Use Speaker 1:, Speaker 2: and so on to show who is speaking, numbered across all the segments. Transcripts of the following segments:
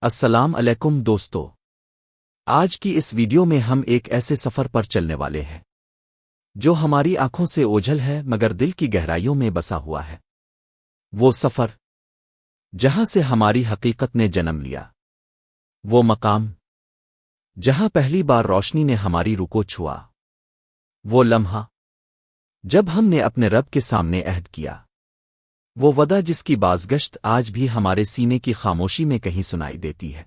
Speaker 1: السلام علیکم دوستو، آج کی اس ویڈیو میں ہم ایک ایسے سفر پر چلنے والے ہیں جو ہماری آنکھوں سے اوجھل ہے مگر دل کی گہرائیوں میں بسا ہوا ہے۔ وہ سفر جہاں سے ہماری حقیقت نے جنم لیا، وہ مقام جہاں پہلی بار روشنی نے ہماری روح کو چھوا، وہ لمحہ جب ہم نے اپنے رب کے سامنے عہد کیا، وہ وعدہ جس کی بازگشت آج بھی ہمارے سینے کی خاموشی میں کہیں سنائی دیتی ہے۔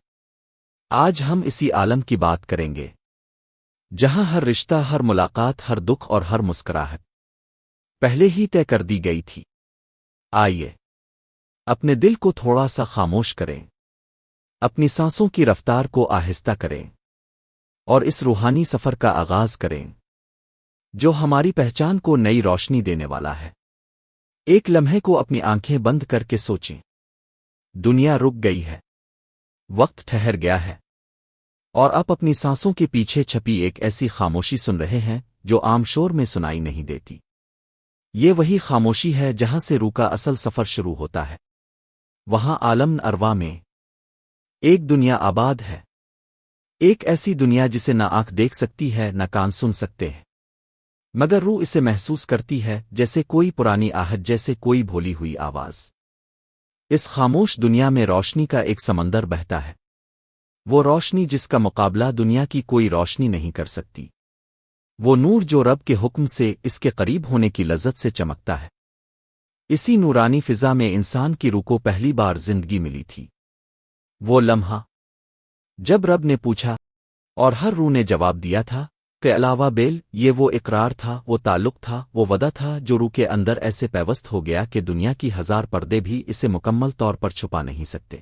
Speaker 1: آج ہم اسی عالم کی بات کریں گے جہاں ہر رشتہ، ہر ملاقات، ہر دکھ اور ہر مسکراہٹ پہلے ہی طے کر دی گئی تھی۔ آئیے اپنے دل کو تھوڑا سا خاموش کریں، اپنی سانسوں کی رفتار کو آہستہ کریں اور اس روحانی سفر کا آغاز کریں جو ہماری پہچان کو نئی روشنی دینے والا ہے۔ ایک لمحے کو اپنی آنکھیں بند کر کے سوچیں، دنیا رک گئی ہے، وقت ٹھہر گیا ہے، اور آپ اپنی سانسوں کے پیچھے چھپی ایک ایسی خاموشی سن رہے ہیں جو عام شور میں سنائی نہیں دیتی۔ یہ وہی خاموشی ہے جہاں سے روح کا اصل سفر شروع ہوتا ہے۔ وہاں عالم ارواح میں ایک دنیا آباد ہے، ایک ایسی دنیا جسے نہ آنکھ دیکھ سکتی ہے نہ کان سن سکتے ہیں، مگر روح اسے محسوس کرتی ہے، جیسے کوئی پرانی آہٹ، جیسے کوئی بھولی ہوئی آواز۔ اس خاموش دنیا میں روشنی کا ایک سمندر بہتا ہے، وہ روشنی جس کا مقابلہ دنیا کی کوئی روشنی نہیں کر سکتی، وہ نور جو رب کے حکم سے اس کے قریب ہونے کی لذت سے چمکتا ہے۔ اسی نورانی فضا میں انسان کی روح کو پہلی بار زندگی ملی تھی۔ وہ لمحہ جب رب نے پوچھا اور ہر روح نے جواب دیا تھا کہ علاوہ بیل، یہ وہ اقرار تھا، وہ تعلق تھا، وہ وعدہ تھا جو روح کے اندر ایسے پیوست ہو گیا کہ دنیا کی ہزار پردے بھی اسے مکمل طور پر چھپا نہیں سکتے۔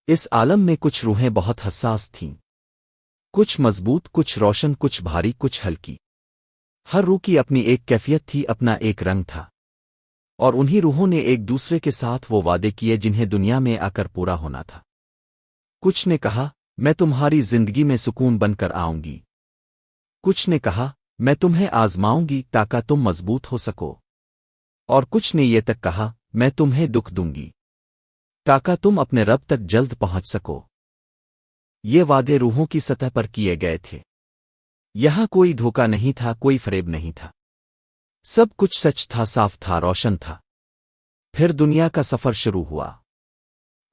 Speaker 1: اس عالم میں کچھ روحیں بہت حساس تھیں، کچھ مضبوط، کچھ روشن، کچھ بھاری، کچھ ہلکی۔ ہر روح کی اپنی ایک کیفیت تھی، اپنا ایک رنگ تھا، اور انہی روحوں نے ایک دوسرے کے ساتھ وہ وعدے کیے جنہیں دنیا میں آ کر پورا ہونا تھا۔ کچھ نے کہا، میں تمہاری زندگی میں سکون بن کر آؤں گی، کچھ نے کہا، میں تمہیں آزماؤں گی تاکہ تم مضبوط ہو سکو، اور کچھ نے یہ تک کہا، میں تمہیں دکھ دوں گی تاکہ تم اپنے رب تک جلد پہنچ سکو۔ یہ وعدے روحوں کی سطح پر کیے گئے تھے، یہاں کوئی دھوکہ نہیں تھا، کوئی فریب نہیں تھا، سب کچھ سچ تھا، صاف تھا، روشن تھا۔ پھر دنیا کا سفر شروع ہوا۔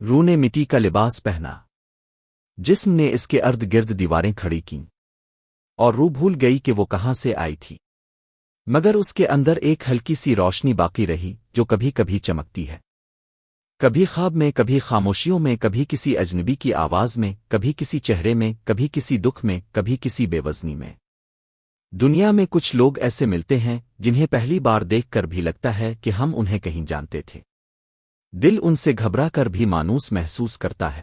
Speaker 1: روح نے مٹی کا لباس پہنا، جسم نے اس کے ارد گرد دیواریں کھڑی کیں، اور روح بھول گئی کہ وہ کہاں سے آئی تھی، مگر اس کے اندر ایک ہلکی سی روشنی باقی رہی جو کبھی کبھی چمکتی ہے، کبھی خواب میں، کبھی خاموشیوں میں، کبھی کسی اجنبی کی آواز میں، کبھی کسی چہرے میں، کبھی کسی دکھ میں، کبھی کسی بے وزنی میں۔ دنیا میں کچھ لوگ ایسے ملتے ہیں جنہیں پہلی بار دیکھ کر بھی لگتا ہے کہ ہم انہیں کہیں جانتے تھے، دل ان سے گھبرا کر بھی مانوس محسوس کرتا ہے۔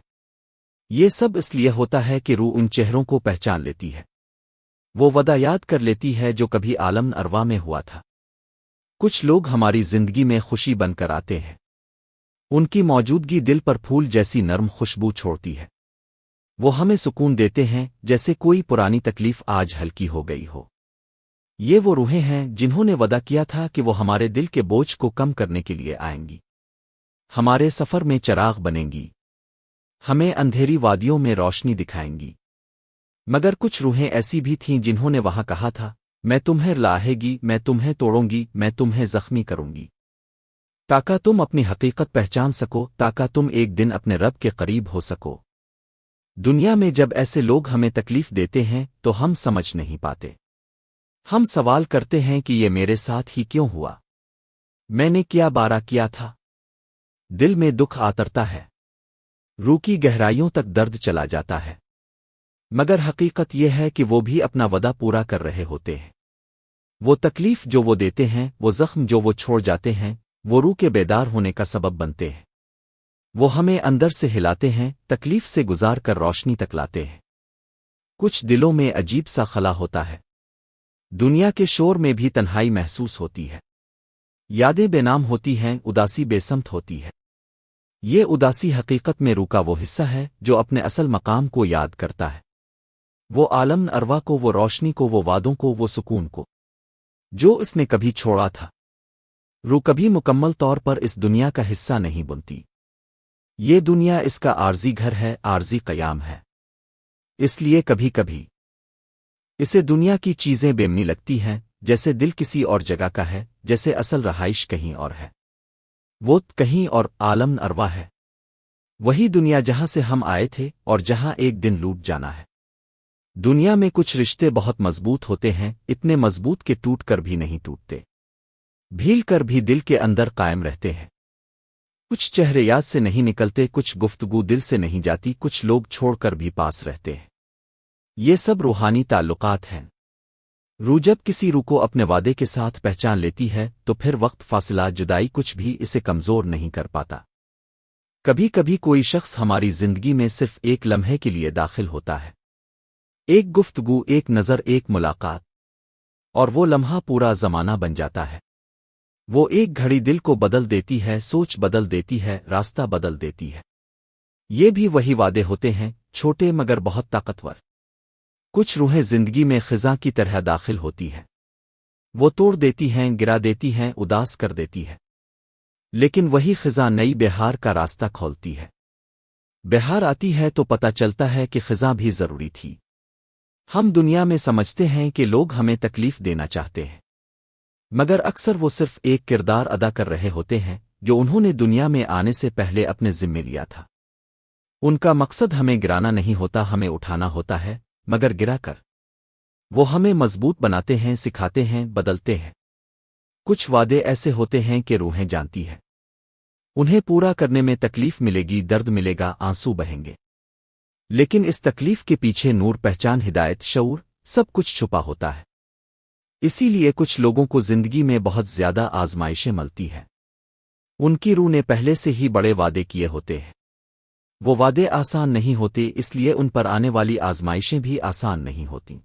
Speaker 1: یہ سب اس لیے ہوتا ہے کہ روح ان چہروں کو پہچان لیتی ہے، وہ وعدہ یاد کر لیتی ہے جو کبھی عالم ارواح میں ہوا تھا۔ کچھ لوگ ہماری زندگی میں خوشی بن کر آتے ہیں، ان کی موجودگی دل پر پھول جیسی نرم خوشبو چھوڑتی ہے، وہ ہمیں سکون دیتے ہیں جیسے کوئی پرانی تکلیف آج ہلکی ہو گئی ہو۔ یہ وہ روحیں ہیں جنہوں نے وعدہ کیا تھا کہ وہ ہمارے دل کے بوجھ کو کم کرنے کے لیے آئیں گی، ہمارے سفر میں چراغ بنیں گی، ہمیں اندھیری وادیوں میں روشنی دکھائیں گی۔ مگر کچھ روحیں ایسی بھی تھیں جنہوں نے وہاں کہا تھا، میں تمہیں لاہے گی، میں تمہیں توڑوں گی، میں تمہیں زخمی کروں گی تاکہ تم اپنی حقیقت پہچان سکو، تاکہ تم ایک دن اپنے رب کے قریب ہو سکو۔ دنیا میں جب ایسے لوگ ہمیں تکلیف دیتے ہیں تو ہم سمجھ نہیں پاتے، ہم سوال کرتے ہیں کہ یہ میرے ساتھ ہی کیوں ہوا، میں نے کیا بارا کیا تھا؟ دل میں دکھ آترتا ہے، روح کی گہرائیوں تک درد چلا جاتا ہے، مگر حقیقت یہ ہے کہ وہ بھی اپنا وعدہ پورا کر رہے ہوتے ہیں۔ وہ تکلیف جو وہ دیتے ہیں، وہ زخم جو وہ چھوڑ جاتے ہیں، وہ روح کے بیدار ہونے کا سبب بنتے ہیں، وہ ہمیں اندر سے ہلاتے ہیں، تکلیف سے گزار کر روشنی تک لاتے ہیں۔ کچھ دلوں میں عجیب سا خلا ہوتا ہے، دنیا کے شور میں بھی تنہائی محسوس ہوتی ہے، یادیں بے نام ہوتی ہیں، اداسی بے سمت ہوتی ہے۔ یہ اداسی حقیقت میں روح کا وہ حصہ ہے جو اپنے اصل مقام کو یاد کرتا ہے، وہ عالم ارواح کو، وہ روشنی کو، وہ وعدوں کو، وہ سکون کو جو اس نے کبھی چھوڑا تھا۔ روح کبھی مکمل طور پر اس دنیا کا حصہ نہیں بنتی، یہ دنیا اس کا عارضی گھر ہے، عارضی قیام ہے، اس لیے کبھی کبھی اسے دنیا کی چیزیں بیمنی لگتی ہیں، جیسے دل کسی اور جگہ کا ہے، جیسے اصل رہائش کہیں اور ہے، وہ کہیں اور عالم ارواح ہے، وہی دنیا جہاں سے ہم آئے تھے اور جہاں ایک دن لوٹ جانا ہے۔ دنیا میں کچھ رشتے بہت مضبوط ہوتے ہیں، اتنے مضبوط کہ ٹوٹ کر بھی نہیں ٹوٹتے، بھیل کر بھی دل کے اندر قائم رہتے ہیں، کچھ چہرے یاد سے نہیں نکلتے، کچھ گفتگو دل سے نہیں جاتی، کچھ لوگ چھوڑ کر بھی پاس رہتے ہیں۔ یہ سب روحانی تعلقات ہیں۔ روح جب کسی روح کو اپنے وعدے کے ساتھ پہچان لیتی ہے تو پھر وقت، فاصلہ، جدائی کچھ بھی اسے کمزور نہیں کر پاتا۔ کبھی کبھی کوئی شخص ہماری زندگی میں صرف ایک لمحے کے لیے داخل ہوتا ہے، ایک گفتگو، ایک نظر، ایک ملاقات، اور وہ لمحہ پورا زمانہ بن جاتا ہے۔ وہ ایک گھڑی دل کو بدل دیتی ہے، سوچ بدل دیتی ہے، راستہ بدل دیتی ہے۔ یہ بھی وہی وعدے ہوتے ہیں، چھوٹے مگر بہت طاقتور۔ کچھ روحیں زندگی میں خزاں کی طرح داخل ہوتی ہیں، وہ توڑ دیتی ہیں، گرا دیتی ہیں، اداس کر دیتی ہے، لیکن وہی خزاں نئی بہار کا راستہ کھولتی ہے۔ بہار آتی ہے تو پتہ چلتا ہے کہ خزاں بھی ضروری تھی۔ ہم دنیا میں سمجھتے ہیں کہ لوگ ہمیں تکلیف دینا چاہتے ہیں، مگر اکثر وہ صرف ایک کردار ادا کر رہے ہوتے ہیں جو انہوں نے دنیا میں آنے سے پہلے اپنے ذمے لیا تھا۔ ان کا مقصد ہمیں گرانا نہیں ہوتا، ہمیں اٹھانا ہوتا ہے، مگر گرا کر وہ ہمیں مضبوط بناتے ہیں، سکھاتے ہیں، بدلتے ہیں۔ کچھ وعدے ایسے ہوتے ہیں کہ روحیں جانتی ہیں انہیں پورا کرنے میں تکلیف ملے گی، درد ملے گا، آنسو بہیں گے، لیکن اس تکلیف کے پیچھے نور، پہچان، ہدایت، شعور، سب کچھ چھپا ہوتا ہے۔ اسی لیے کچھ لوگوں کو زندگی میں بہت زیادہ آزمائشیں ملتی ہیں، ان کی روح نے پہلے سے ہی بڑے وعدے کیے ہوتے ہیں۔ وہ وعدے آسان نہیں ہوتے، اس لیے ان پر آنے والی آزمائشیں بھی آسان نہیں ہوتیں۔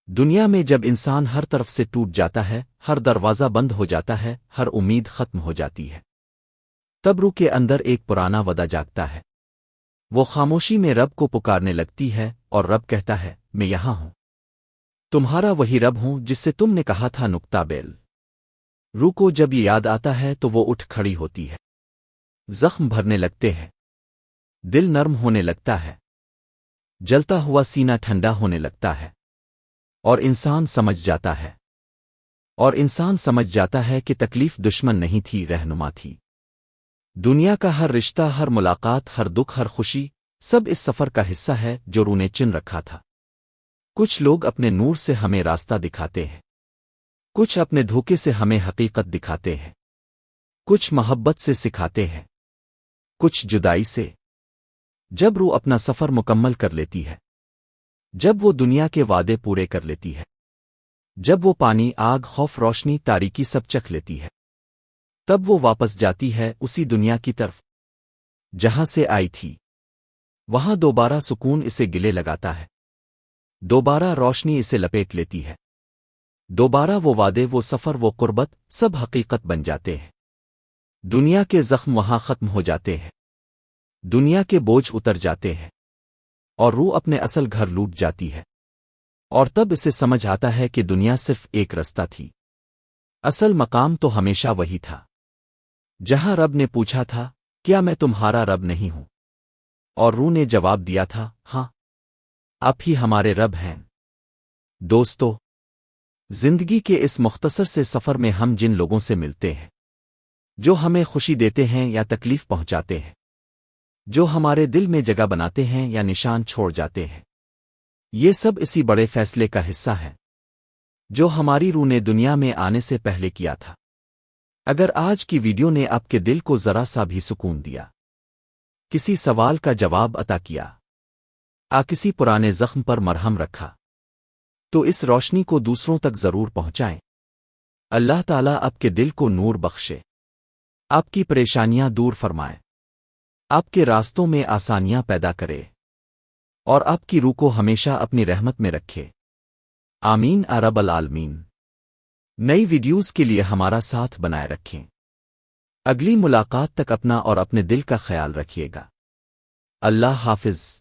Speaker 1: دنیا میں جب انسان ہر طرف سے ٹوٹ جاتا ہے، ہر دروازہ بند ہو جاتا ہے، ہر امید ختم ہو جاتی ہے، تب روح کے اندر ایک پرانا وعدہ جاگتا ہے۔ وہ خاموشی میں رب کو پکارنے لگتی ہے اور رب کہتا ہے، میں یہاں ہوں، تمہارا وہی رب ہوں جس سے تم نے کہا تھا نقطہ بیل۔ روح کو جب یہ یاد آتا ہے تو وہ اٹھ کھڑی ہوتی ہے، زخم بھرنے لگتے ہیں، دل نرم ہونے لگتا ہے، جلتا ہوا سینہ ٹھنڈا ہونے لگتا ہے، اور انسان سمجھ جاتا ہے کہ تکلیف دشمن نہیں تھی، رہنما تھی۔ دنیا کا ہر رشتہ، ہر ملاقات، ہر دکھ، ہر خوشی، سب اس سفر کا حصہ ہے جو روح نے چن رکھا تھا۔ کچھ لوگ اپنے نور سے ہمیں راستہ دکھاتے ہیں، کچھ اپنے دھوکے سے ہمیں حقیقت دکھاتے ہیں، کچھ محبت سے سکھاتے ہیں، کچھ جدائی سے۔ جب روح اپنا سفر مکمل کر لیتی ہے، جب وہ دنیا کے وعدے پورے کر لیتی ہے، جب وہ پانی، آگ، خوف، روشنی، تاریکی سب چکھ لیتی ہے، تب وہ واپس جاتی ہے اسی دنیا کی طرف جہاں سے آئی تھی۔ وہاں دوبارہ سکون اسے گلے لگاتا ہے، دوبارہ روشنی اسے لپیٹ لیتی ہے، دوبارہ وہ وعدے، وہ سفر، وہ قربت، سب حقیقت بن جاتے ہیں۔ دنیا کے زخم وہاں ختم ہو جاتے ہیں، دنیا کے بوجھ اتر جاتے ہیں، اور روح اپنے اصل گھر لوٹ جاتی ہے، اور تب اسے سمجھ آتا ہے کہ دنیا صرف ایک رستہ تھی، اصل مقام تو ہمیشہ وہی تھا جہاں رب نے پوچھا تھا، کیا میں تمہارا رب نہیں ہوں؟ اور روح نے جواب دیا تھا، ہاں، آپ ہی ہمارے رب ہیں۔ دوستو، زندگی کے اس مختصر سے سفر میں ہم جن لوگوں سے ملتے ہیں، جو ہمیں خوشی دیتے ہیں یا تکلیف پہنچاتے ہیں، جو ہمارے دل میں جگہ بناتے ہیں یا نشان چھوڑ جاتے ہیں، یہ سب اسی بڑے فیصلے کا حصہ ہے جو ہماری روح نے دنیا میں آنے سے پہلے کیا تھا۔ اگر آج کی ویڈیو نے آپ کے دل کو ذرا سا بھی سکون دیا، کسی سوال کا جواب عطا کیا، کسی پرانے زخم پر مرہم رکھا، تو اس روشنی کو دوسروں تک ضرور پہنچائیں۔ اللہ تعالیٰ آپ کے دل کو نور بخشے، آپ کی پریشانیاں دور فرمائے، آپ کے راستوں میں آسانیاں پیدا کرے، اور آپ کی روح کو ہمیشہ اپنی رحمت میں رکھے۔ آمین رب العالمین۔ نئی ویڈیوز کے لیے ہمارا ساتھ بنائے رکھیں۔ اگلی ملاقات تک اپنا اور اپنے دل کا خیال رکھیے گا۔ اللہ حافظ۔